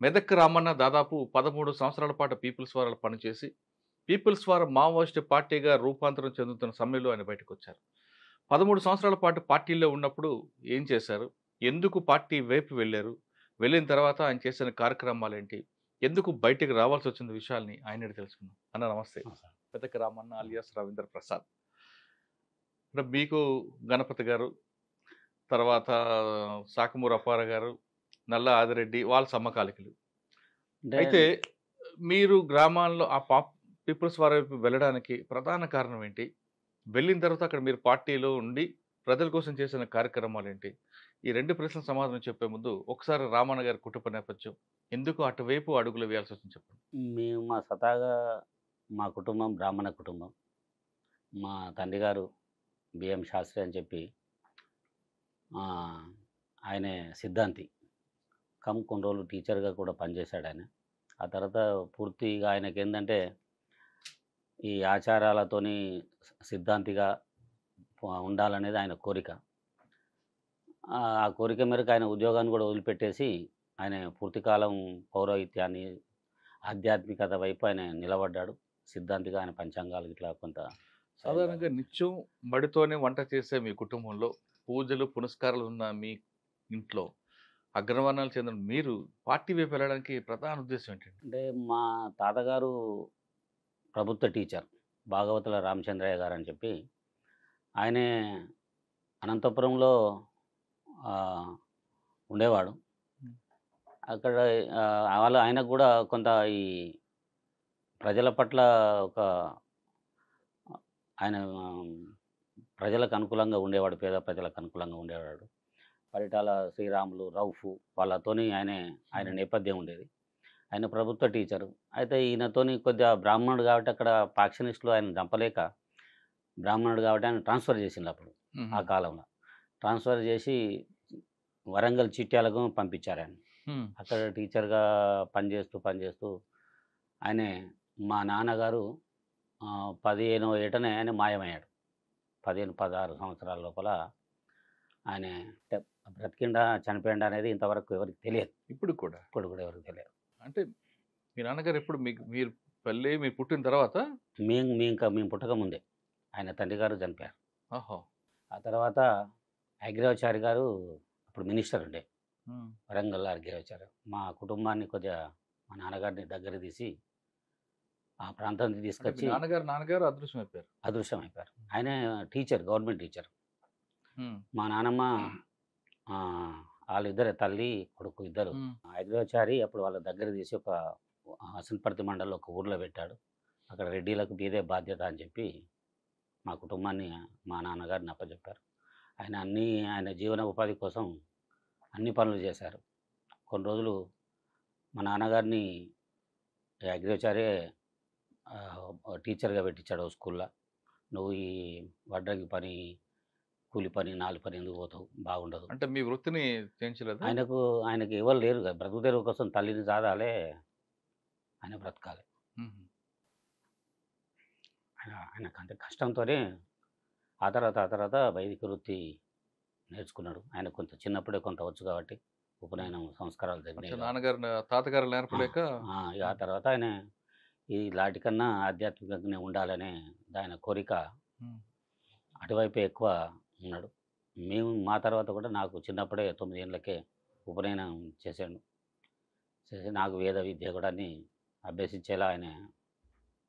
మెదక్ రామన్న దాదాపు 13 సంవత్సరాల పాటు పీపుల్స్ వారాలో పనిచేసి, పీపుల్స్ వార్ మావోయిస్ట్ పార్టీగా రూపాంతరం చెందుతున్న సమయంలో ఆయన బయటకొచ్చారు. 13 సంవత్సరాల పాటు పార్టీలో ఉన్నప్పుడు ఏం చేశారు? ఎందుకు పార్టీ వైపు వెళ్లారు? వెళ్ళిన తర్వాత ఆయన చేసిన కార్యక్రమాలేంటి? ఎందుకు బయటికి రావాల్సొచ్చిన విషయాల్ని ఆయన అడిగి తెలుసుకుందాం. అన్న నమస్తే. ఆ! సార్. మెదక్ రామన్న అలియాస్ రవీంద్ర ప్రసాద్. అంటే మీకు గణపతి గారు, తర్వాత సాకమూరి అప్పారావు గారు, నల్ల ఆదిరెడ్డి వాళ్ళ సమకాలికులు. అంటే అయితే మీరు గ్రామాల్లో ఆ పీపుల్స్ వార్ వైపు వెళ్ళడానికి ప్రధాన కారణం ఏంటి? వెళ్ళిన తర్వాత అక్కడ మీరు పార్టీలో ఉండి ప్రజల కోసం చేసిన కార్యక్రమాలేంటి? ఈ 2 ప్రశ్నలకు సమాధానం చెప్పే ముందు ఒకసారి రామన్న గారి కుటుంబ నేపథ్యం, ఎందుకు అటువైపు అడుగులు వేయాల్సొచ్చింది చెప్పండి? మేము స్వతహాగా మా కుటుంబం బ్రాహ్మణ కుటుంబం. మా తండ్రి గారు బిఎం శాస్త్రి అని చెప్పి ఆహ్, ఆయనే సిద్ధాంతి. కొన్ని రోజులు టీచర్‌గా కూడా పనిచేశాడాయన. ఆ తర్వాత పూర్తిగా ఆయనకేందంటే, ఈ ఆచారాలతోని సిద్ధాంతిగా ఉండాలనేది ఆయన కోరిక. ఆ కోరిక మేరకు ఆయన ఉద్యోగాన్ని కూడా వదిలిపెట్టేసి, ఆయన పూర్తి కాలం పౌరోహిత్యాన్ని, ఆధ్యాత్మికత వైపు ఆయన నిలబడ్డాడు. సిద్ధాంతిగా ఆయన పంచాంగాలు ఇట్లా కొంత చదివాడు. సాధారణంగా నిత్యం బడితోనే వంట చేసే మీ కుటుంబంలో పూజలు, పునస్కారాలు ఉన్న మీ ఇంట్లో అగ్రవర్ణాలకు చెందిన మీరు పార్టీ వైపు వెళ్ళడానికి ప్రధాన ఉద్దేశ్యం ఏంటండి? అంటే మా తాతగారు ప్రభుత్వ టీచర్. భాగవతుల రామచంద్రయ్య గారని చెప్పి, ఆయనే అనంతపురంలో ఆహ్, ఉండేవాడు. హ్మ్. అక్కడ ఆయనకు గూడా కొంత ఈ ప్రజల పట్ల ఒక ఆయన ప్రజలకు అనుకూలంగా ఉండేవాడు. పేద ప్రజలకు అనుకూలంగా ఉండేవాడు. పరిటాల శ్రీరాములు, రౌఫు వాళ్ళతోని ఆయన హ్మ్. నేపథ్యం ఉండేది. ఆయన ప్రభుత్వ టీచరు. అయితే ఈయనతోని కొద్దిగా బ్రాహ్మణుడు కాబట్టి అక్కడ ఫ్యాక్షనిస్టులు ఆయనను చంపలేక, బ్రాహ్మణుడు కాబట్టి ఆయన ట్రాన్స్‌ఫర్ చేసిండ్రప్పుడు హుహు. ఆ కాలంలో. ట్రాన్స్‌ఫర్ చేసి వరంగల్ చిట్యాలకు పంపించారాయన్ని. హ్మ్. అక్కడ టీచర్‌గా పనిచేస్తూ ఆయనే మా నాన్నగారు 15వ ఏటనే ఆయన మాయమయ్యాడు. 15, 16 సంవత్సరాల లోపల ఆయన అంటే బ్రతికిండా, చనిపోయిండా అనేది ఇంతవరకు ఎవరికీ తెలియదు. ఇప్పుడు కూడా. ఇప్పుడు కూడా ఎవరికీ తెలియదు. అంటే మీ నాన్నగారు ఎప్పుడు మీరు మీరు పుట్టిన తర్వాత? మేము పుట్టక ముందే ఆయన తండ్రి గారు చనిపోయారు. ఓహో! ఆ తర్వాత అగ్రవాచారి గారు అప్పుడు మినిస్టర్ ఉండే. హ్మ్. వరంగల్ అగ్రవాచారి. మా కుటుంబాన్ని కొద్దిగా మా నాన్నగారిని దగ్గరికి తీసి ఆ ప్రాంతానికి అంటే మీ తీసుకొచ్చి నాన్నగారు అదృశ్యమైపోయారు. అదృశ్యమైపోయారు. ఆయన టీచర్, గవర్నమెంట్ టీచర్. హ్మ్. మా నానమ్మ ఆళ్ళిద్దరే తల్లి, కొడుకు ఇద్దరు. హ్మ్. అగ్రవాచారి అప్పుడు వాళ్ళ దగ్గర తీసి ఒక హసన్పర్తి మండలంలో ఒక ఊర్లో పెట్టాడు. అక్కడ రెడ్డిలకు మీదే బాధ్యత అని చెప్పి మా కుటుంబాన్ని మా నాన్నగారిని అప్పజెప్పారు. ఆయన జీవన ఉపాధి కోసం అన్ని పనులు చేశారు. కొన్ని రోజులు మా నాన్నగారిని అగ్రచార్యే టీచర్‌గా పెట్టించాడు ఓ స్కూల్‌ల. "నువ్వు ఈ వడ్రంగి పని, కూలి పని, నాలి పని ఎందుకు పోతావు? బాగుండదు." అంటే మీ వృత్తిని చేయించలేదా? ఆయనకు ఆయనకి ఎవరు లేరు కదా! బ్రతుకు తెరువు కోసం తల్లిని సాదాలే, ఆయన బ్రతకాలే. హుహు. ఆయనకంత కష్టంతోనే ఆ తర్వాత వైదిక వృత్తి నేర్చుకున్నాడు. ఆయన కొంత చిన్నప్పుడే కొంత వచ్చు కాబట్టి హ్మ్. ఉపనయనం సంస్కారాలు అచ్చా! జరిగినాయి కాబట్టి. తాతగారు ఆ! నేర్పలేక. ఇక ఆ హ్మ్. తర్వాత ఆయన ఈ లాటికన్నా ఆధ్యాత్మికంగానే ఉండాలనే ఆయన కోరిక హ్మ్. అటువైపే ఎక్కువ ఉన్నాడు. మా తర్వాత కూడా నాకు చిన్నప్పుడే 9 ఏళ్ళకే ఉపనయనం చేశాడు. చేసి నాకు వేద విద్య కూడా అన్నీ అభ్యసించేలా ఆయన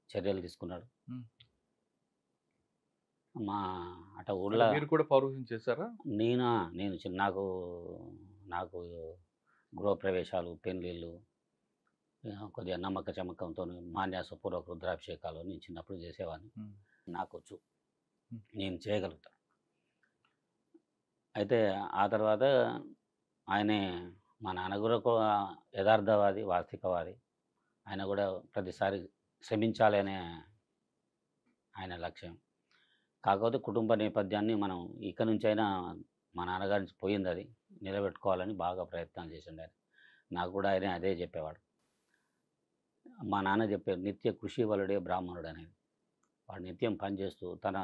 చర్యలు తీసుకున్నాడు. హ్మ్. మా అటు అంటే ఊర్లో మీరు కూడా పౌరోహిత్యం చేసారా? నేనా నేను నాకు గృహప్రవేశాలు, పెళ్ళిళ్ళు కొద్దిగా నమ్మక చమకంతోని మాన్యాసపూర్వక రుద్రాభిషేకాలు నేను చిన్నప్పుడు చేసేవాడిని. హ్మ్. నాకొచ్చు. హ్మ్. నేను చేయగలుగుతా. అయితే ఆ తర్వాత ఆయనే మా నాన్న గూడా ఒక యథార్థవాది, వాస్తవికవాది. ఆయన గూడా ప్రతిసారి శ్రమించాలి అనే ఆయన లక్ష్యం. కాకపోతే కుటుంబ నేపథ్యాన్ని మనం ఇక నుంచైనా మా నాన్నగారి నుంచి పోయిందది. నిలబెట్టుకోవాలని బాగా ప్రయత్నాలు చేసిండాయన. నాకు గూడా ఆయన అదే జెప్పేవాడు. మా నాన్న జెప్పేది నిత్య కృషి వలుడే బ్రాహ్మణుడనేది. వాడు నిత్యం పనిచేస్తూ తన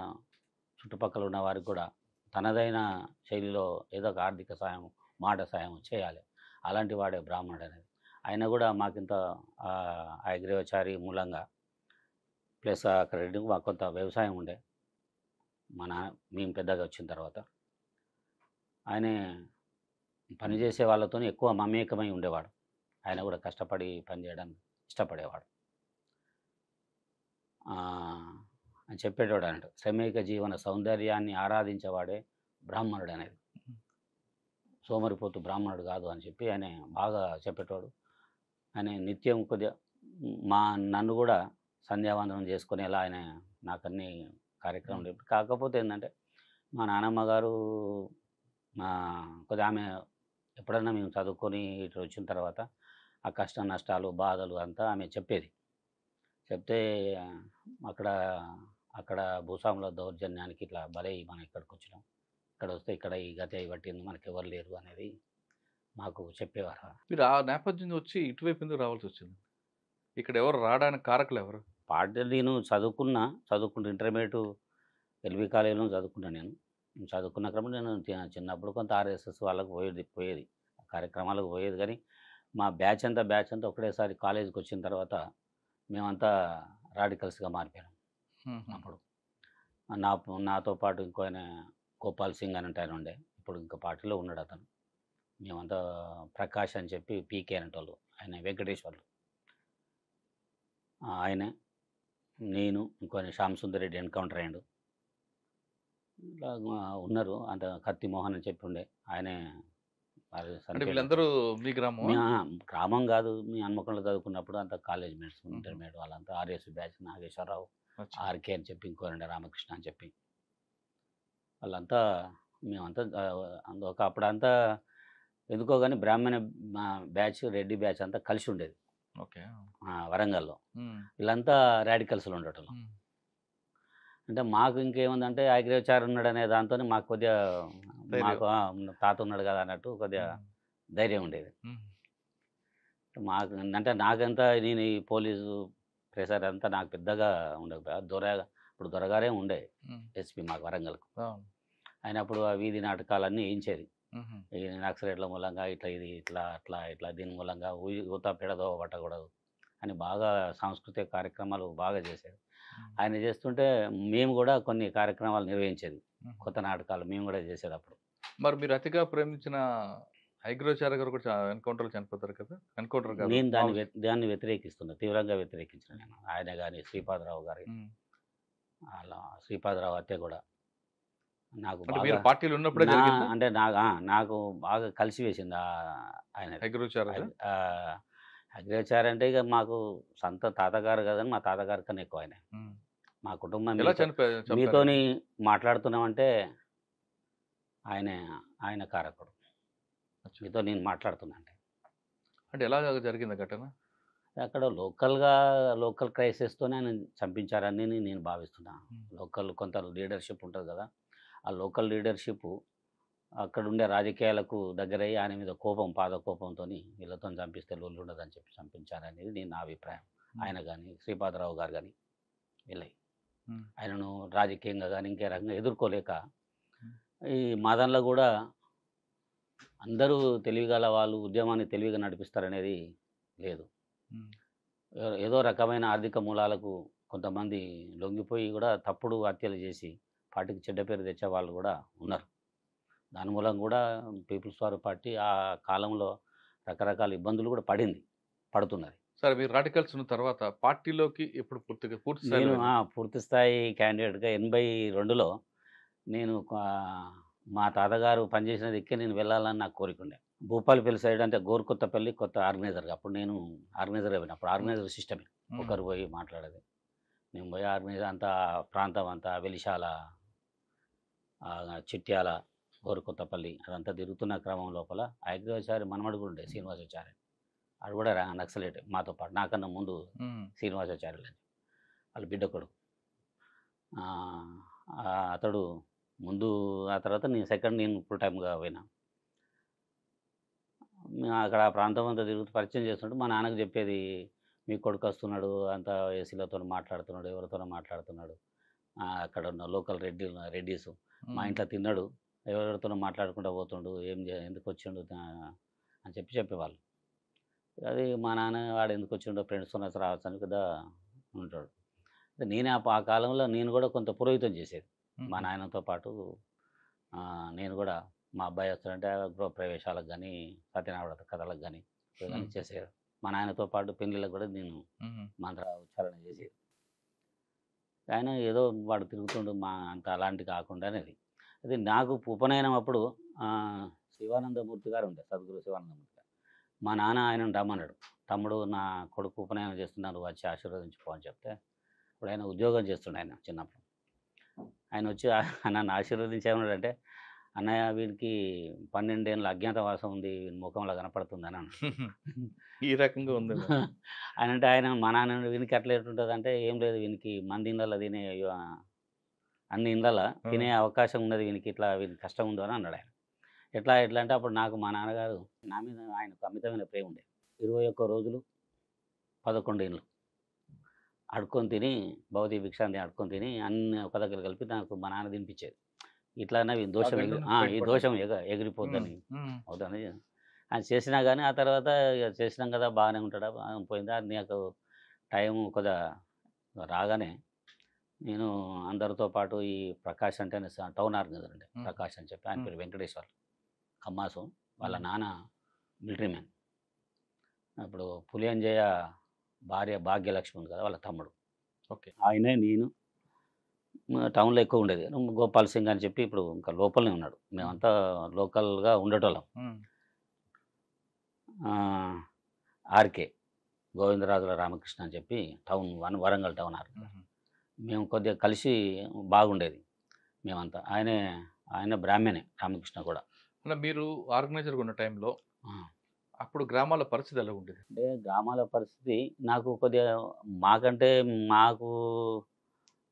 చుట్టుపక్కల ఉన్న వారికి కూడా తనదైన శైలిలో ఏదో ఒక ఆర్థిక సాయం, మాట సాయం చేయాలి. అలాంటి వాడే బ్రాహ్మణుడనేది. ఆయన కూడా మాకింత అగ్రివచారి మూలంగా ప్లస్ అక్కడ మాకు కొంత వ్యవసాయం ఉండే మా నాన్న మేము పెద్దగా వచ్చిన తర్వాత ఆయనే పనిచేసే వాళ్ళతో ఎక్కువ మమేకమై ఉండేవాడు. ఆయన కూడా కష్టపడి పనిచేయడానికి ఇష్టపడేవాడు. అని చెప్పేటోడు అన్నట్టు, శ్రమైక జీవన సౌందర్యాన్ని ఆరాధించేవాడే బ్రాహ్మణుడు అనేది, సోమరిపోతు బ్రాహ్మణుడు కాదు అని చెప్పి ఆయన బాగా చెప్పేటోడు. ఆయన నిత్యం కొద్దిగా నన్ను కూడా సంధ్యావందనం చేసుకునేలా ఆయన నాకు అన్ని కార్యక్రమాలు కాకపోతే ఏంటంటే మా నానమ్మ గారు కొద్దిగా ఆమె ఎప్పుడన్నా మేము చదువుకొని ఇటు వచ్చిన తర్వాత ఆ కష్ట నష్టాలు బాధలు అంతా ఆమె చెప్పేది. చెప్తే అక్కడ అక్కడ భూస్వాముల దౌర్జన్యానికి ఇట్లా బలై మనం ఇక్కడికి వచ్చినాం, ఇక్కడ వస్తే ఇక్కడ ఈ గతి అయి పట్టింది, మనకి ఎవరు లేరు అనేది మాకు చెప్పేవారు. మీరు ఆ నేపథ్యం వచ్చి ఇటువైపు ఎందుకు రావాల్సి వచ్చింది? ఇక్కడ ఎవరు రావడానికి కారకులు ఎవరు? నేను చదువుకుంటూ ఇంటర్మీడియట్ ఎల్బీ కాలేజీలో చదువుకున్నాను. నేను చదువుకున్న క్రమంలో నేను చిన్నప్పుడు కొంత ఆర్ఎస్ఎస్ వాళ్ళకు పోయేది కార్యక్రమాలకు పోయేది. కానీ మా బ్యాచ్ అంతా ఒకటేసారి కాలేజీకి వచ్చిన తర్వాత మేమంతా రాడికల్స్గా మారిపోయాం. అప్పుడు నాతో పాటు ఇంకో ఆయన గోపాల్ సింగ్ అని ఆయన ఉండే, ఇప్పుడు ఇంకా పార్టీలో ఉన్నాడు అతను. మేమంతా ప్రకాష్ అని చెప్పి పీకే అనేటోళ్ళు, ఆయన వెంకటేశ్వర్లు, ఆయనే నేను ఇంకో ఆయన శ్యామ్ సుందర్ రెడ్డి ఎన్కౌంటర్ అయ్యాడు. ఇట్లా ఉన్నారు. అంత కత్తి మోహన్ అని చెప్పి ఉండే, ఆయనే వీళ్ళందరూ మీ గ్రామం? గ్రామం కాదు, మీ హన్మకొండలో చదువుకున్నప్పుడు అంత కాలేజ్ మేట్స్, ఇంటర్మీడియట్ వాళ్ళంతా ఆర్ఎస్ బ్యాచ్, నాగేశ్వరరావు, ఆర్కే అని చెప్పి ఇంకోరండి రామకృష్ణ అని చెప్పి వాళ్ళంతా మేమంతా అప్పుడంతా ఎందుకో కానీ బ్రాహ్మణ బ్యాచ్ రెడ్డి బ్యాచ్ అంతా కలిసి ఉండేది. ఓకే. వరంగల్లో వీళ్ళంతా రాడికల్స్లో ఉండటం. అంటే మాకు ఇంకేముందంటే అగ్రివచారి ఉన్నాడు అనే దాంతో మాకు కొద్దిగా మాకు తాత ఉన్నాడు కదా అన్నట్టు కొద్దిగా ధైర్యం ఉండేది మాకు. అంటే నాకంతా నేను ఈ పోలీసు ప్రెషర్ అంతా నాకు పెద్దగా ఉండదు. ఇప్పుడు దొరగారే ఉండే ఎస్పీ మాకు వరంగల్కు. అయినప్పుడు ఆ వీధి నాటకాలన్నీ వేయించేది. ఈ నక్సలైట్ల మూలంగా ఇట్లా దీని మూలంగా ఊత పెడదో పట్టకూడదు అని బాగా సాంస్కృతిక కార్యక్రమాలు బాగా చేసేది. ఆయన చేస్తుంటే మేము కూడా కొన్ని కార్యక్రమాలు నిర్వహించేది, కొత్త నాటకాలు మేము కూడా చేసేది అప్పుడు. మరి మీరు అతిగా ప్రేమించిన అగ్రివచారి గారు కూడా ఎన్కౌంటర్లో చనిపోతారు కదా? ఎన్కౌంటర్ కాదు, నేను దాన్ని వ్యతిరేకిస్తున్నా, తీవ్రంగా వ్యతిరేకించిన నేను. ఆయన కానీ శ్రీపాదరావు గారి, అలా శ్రీపాదరావు హత్య కూడా నాకు పార్టీలు ఉన్నప్పుడే అంటే నాకు బాగా కలిసి వేసింది ఆయన అగ్రివచారి అంటే. ఇక మాకు సొంత తాతగారు కదని మా తాతగారి కన్నా ఎక్కువ ఆయన. మా కుటుంబం మీతోని మాట్లాడుతున్నామంటే ఆయన కారకుడు. మీతో నేను మాట్లాడుతున్నా అంటే ఎలా జరిగింది ఘటన? అక్కడ లోకల్ క్రైసిస్తోనే ఆయన చంపించారని నేను భావిస్తున్నాను. లోకల్ కొంత లీడర్షిప్ ఉంటుంది కదా, ఆ లోకల్ లీడర్షిప్ అక్కడ ఉండే రాజకీయాలకు దగ్గరయ్యి ఆయన మీద పాదకోపంతో వీళ్ళతో చంపిస్తే లొల్లు ఉండదని చెప్పి చంపించారనేది నా అభిప్రాయం. ఆయన కానీ శ్రీపాదరావు గారు కానీ వీళ్ళవి ఆయనను రాజకీయంగా కానీ ఇంకే రకంగా ఎదుర్కోలేక ఈ మాదన్లో కూడా అందరూ తెలివిగల వాళ్ళు ఉద్యమాన్ని తెలివిగా నడిపిస్తారనేది లేదు. ఏదో రకమైన ఆర్థిక మూలాలకు కొంతమంది లొంగిపోయి కూడా తప్పుడు హత్యలు చేసి పార్టీకి చెడ్డ పేరు తెచ్చే వాళ్ళు కూడా ఉన్నారు. దాని మూలం కూడా పీపుల్స్ వార్ పార్టీ ఆ కాలంలో రకరకాల ఇబ్బందులు కూడా పడుతున్నది. సరే, మీరు రాడికల్స్ ఉన్న తర్వాత పార్టీలోకి ఎప్పుడు పూర్తి స్థాయి క్యాండిడేట్గా 82లో నేను మా తాతగారు పనిచేసిన దిక్కే నేను వెళ్ళాలని నాకు కోరిక ఉండే. భూపాలపల్లి సైడ్ అంటే గోరుకొత్తపల్లి కొత్త ఆర్గనైజర్గా, అప్పుడు నేను ఆర్గనైజర్గా పోయినా. అప్పుడు ఆర్గనైజర్ సిస్టమే, ఒకరు పోయి మాట్లాడేది. నేను పోయి ఆర్గనైజర్ అంతా ప్రాంతం అంతా వెలిశాల, చిట్యాల, గోరుకొత్తపల్లి అదంతా తిరుగుతున్న క్రమం లోపల అగ్రివచారి మనమడు కూడా ఉండే శ్రీనివాసాచారి, అది కూడా నక్సలైట్ మాతో పాటు, నాకన్నా ముందు శ్రీనివాసాచార్యులు అని వాళ్ళ బిడ్డ కొడుకు. అతడు ముందు, ఆ తర్వాత నేను ఫుల్ టైమ్గా పోయినా. అక్కడ ఆ ప్రాంతం అంతా తిరుగుతూ పరిచయం చేస్తుంటే మా నాన్నకు చెప్పేది, మీ కొడుకు వస్తున్నాడు, అంతా ఏసీలతో మాట్లాడుతున్నాడు, ఎవరితోనో మాట్లాడుతున్నాడు, అక్కడ ఉన్న లోకల్ రెడ్డీస్ మా ఇంట్లో తిన్నాడు, ఎవరితోనో మాట్లాడుకుంటూ పోతుండు, ఎందుకు వచ్చిండు అని చెప్పేవాళ్ళు. అది మా నాన్న వాడు ఎందుకు వచ్చిండో ఫ్రెండ్స్‌తో రావచ్చు అని కదా ఉంటాడు. అంటే నేనే ఆ కాలంలో నేను కూడా కొంత పురోహితం చేసేది. మా హుహు. నాయనతో పాటు నేను కూడా మా అబ్బాయి వస్తాడంటే గృహప్రవేశాలకు గానీ, సత్యనారాయణ వ్రత కథలకు గానీ, హ్మ్. చేసేది. మా నాయనతో పాటు పెళ్ళిళ్ళకి కూడా నేను హుహు. మంత్ర ఉచ్చారణ చేసేది. ఆయన ఏదో వాడు తిరుగుతుండు అంత అలాంటి కాకుండా అనేది. అది నాకు ఉపనయనం అప్పుడు శివానందమూర్తి గారు ఉండే సద్గురు శివానందమూర్తి గారు. మా నాన్న ఆయనను రమ్మన్నాడు. "తమ్ముడు నా కొడుకు ఉపనయనం చేస్తున్నారు వచ్చి ఆశీర్వదించుకో" అని చెప్తే, అప్పుడు ఆయన ఉద్యోగం చేస్తుండే ఆయన చిన్నప్పుడు. ఆయన వచ్చి నన్ను ఆశీర్వదించి ఏమన్నాడంటే, "అన్నయ్య వీడికి 12 ఏళ్ల అజ్ఞాతవాసం ఉంది. వీని ముఖంలో కనపడుతుంది" అని అన్నాడు. ఈ రకంగా ఉందేమో. ఆయనంటే ఆయన మా నాన్న "వీనికి ఎట్లా ఎట్లుంటదంటే" "ఏం లేదు వీనికి మంది ఇళ్ళలో తినే అన్ని ఇళ్ళల ఆ! తినే అవకాశం ఉన్నది వీనికి వీనికి కష్టం ఉందో" అని అన్నాడు ఆయన. ఎట్లా అంటే అప్పుడు నాకు మా నాన్నగారు నా మీద ఆయనకు అమితమైన ప్రేమ ఉండేది. 21 రోజులు 11 ఇండ్లు అడుక్కొని తిని భవతి భిక్షాందేహి అడుక్కొని తిని అన్నీ ఒక దగ్గర కలిపి నాకు మా నాన్న తినిపించేది. ఇట్లన్నా ఈ ఆ దోషం గండం నుంచి ఈ బయటపడ్డారు. దోషం హ్మ్. ఎగిరిపోద్దని హ్మ్. అవుదని ఆయన చేసినా గానీ ఆ తర్వాత ఇగ చేసినాం కదా! బాగానే ఉంటాడా పోయిందా నాకు టైం కొద్దిగా రాగానే నేను అందరితో పాటు ఈ ప్రకాష్ అంటేనే టౌన్ ఆర్గనైజర్ అండి. హ్మ్. ప్రకాష్ అని చెప్పి ఆయన హ్మ్. పేరు వెంకటేశ్వర్లు. కమ్మాసు. వాళ్ళ హ్మ్. నాన్న మిలిటరీ మ్యాన్. అప్పుడు పులియంజయ్య భార్య భాగ్యలక్ష్మి ఉంది కదా! వాళ్ళ తమ్ముడు. ఓకే. ఆయనే నేను టౌన్‌లో ఎక్కువ ఉండేది. గోపాల్ సింగ్ అని చెప్పి ఇప్పుడు ఇంకా లోపలనే ఉన్నాడు. హ్మ్. మేమంతా లోకల్‌గా ఉండేటోళ్ళం. హ్మ్. ఆహ్, ఆర్‌కే గోవిందరాజుల రామకృష్ణ అని చెప్పి టౌన్ వరంగల్ టౌన్ ఆర్‌కే. హుహు. మేము కొద్దిగా కలిసి బాగుండేది మేమంతా. ఆయన బ్రాహ్మణే రామకృష్ణ కూడా. అలా మీరు ఆర్గనైజర్‌గా ఉన్న టైంలో ఆ! అప్పుడు గ్రామాల పరిస్థితి ఎలా ఉండేది? అంటే గ్రామాల పరిస్థితి నాకు కొద్దిగా మాకంటే మాకు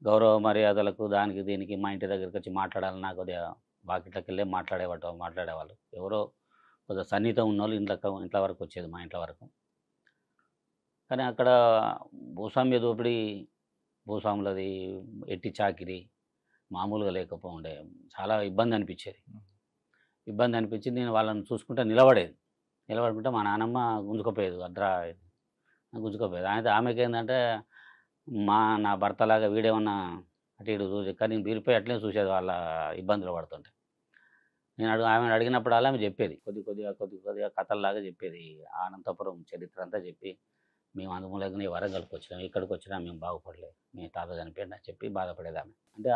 గౌరవ మర్యాదలకు దానికి దీనికి మా ఇంటి దగ్గరికొచ్చి మాట్లాడాలన్నా కొద్దిగా వాకిట్లకెళ్ళే మాట్లాడేవాళ్ళు. ఎవరో కొద్దిగా సన్నిహితం ఉన్నోళ్ళు ఇంట్ల వరకొచ్చేది మా ఇంట్ల వరకు. కానీ అక్కడ భూస్వామ్య దోపిడీ, భూస్వాములది ఎట్టి చాకిరీ మామూలుగా లేకపోవుండే. చాలా ఇబ్బందనిపిచ్చేది. హ్మ్. ఇబ్బందనిపిచ్చి నేను వాళ్ళని చూసుకుంటా నిలబడేది. నిలబడుకుంటే మా నానమ్మ గుంజుకపోయేది. గుంజుకపోయేది. అయితే ఆమెకేందంటే నా భర్తలాగా వీడేమన్నా అటు ఇటు చూసి కానీ నేను బీరిపోయి అట్లనే చూసేది వాళ్ళ ఇబ్బందులు పడుతుంటే. ఆమెను అడిగినప్పుడల్లా ఆమె చెప్పేది. కొద్దిగా కథల్లాగా చెప్పేది. ఆ అనంతపురం చరిత్ర అంతా చెప్పి, మేము అందుమూలంగానే వరంగల్‌కొచ్చినాం. ఇక్కడికొచ్చినా మేము బాగుపడలే. మీ తాత చనిపోయిండు అని చెప్పి బాధపడేదామె. అంటే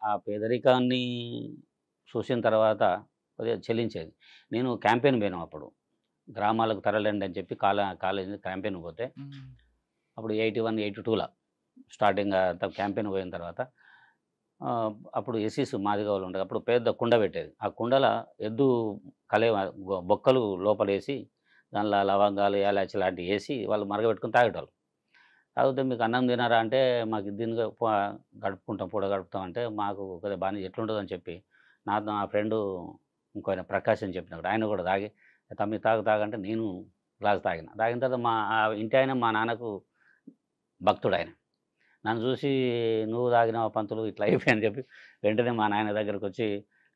ఆ పేదరికాన్ని చూసిన తర్వాత కొద్దిగా చెల్లించేది. నేను క్యాంపెయిన్ పోయినాం అప్పుడు. గ్రామాలకు తరలండి అని చెప్పి కాలేజీ క్యాంపెయిన్‌కి పోతే హ్మ్. అప్పుడు 81, 82ల స్టార్టింగ్ అంతా క్యాంపెయిన్ పోయిన తర్వాత అప్పుడు ఎస్సీస్ మాదిగోళ్ళు ఉండేది. అప్పుడు పెద్ద కుండ పెట్టేది. ఆ కుండల ఎద్దు కలేవ బొక్కలు లోపలేసి దానిలో లవంగాలు, యాలచి లాంటివి ఏసి వాళ్ళు మరగబెట్టుకొని తాగేటోళ్ళు. తాగితే మీకు అన్నం తినరా అంటే మాకు దీనిగా గడుపుకుంటాం, పూట గడుపుతాం అంటే మాకు కొద్దిగా బానే ఎట్లుంటదని చెప్పి నాతో నా ఫ్రెండు ఇంకాయన ప్రకాష్ అని చెప్పినాడు. ఆయన కూడా తాగి తమ్మి తాగు అంటే నేను గ్లాస్ తాగిన. తాగిన తర్వాత ఆ ఇంటి ఆయన మా నాన్నకు భక్తుడాయన. నన్ను చూసి "నువ్వు తాగినావా పంతులు ఇట్లా అయిపోయింది" అని చెప్పి వెంటనే మా నాయన దగ్గరకొచ్చి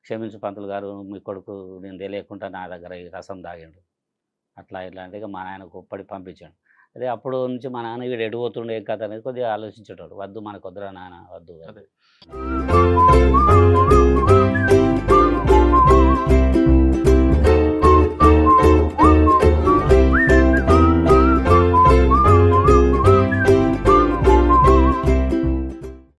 "క్షమించు పంతులు గారు మీ కొడుకు నేను తెలియకుండా నా దగ్గర ఈ రసం తాగిండు." అట్లా ఇట్లా అంటే ఇక మా నాయన కోప్పడి పంపించాడు. అదే అప్పుడు నుంచి మా నాన్న వీడు ఎటు పోతుండు ఏం కథ అనేది కొద్దిగా ఆలోచించేటోడు. వద్దు మనకొద్దురా నాన్న వద్దు అదే. వద్దు.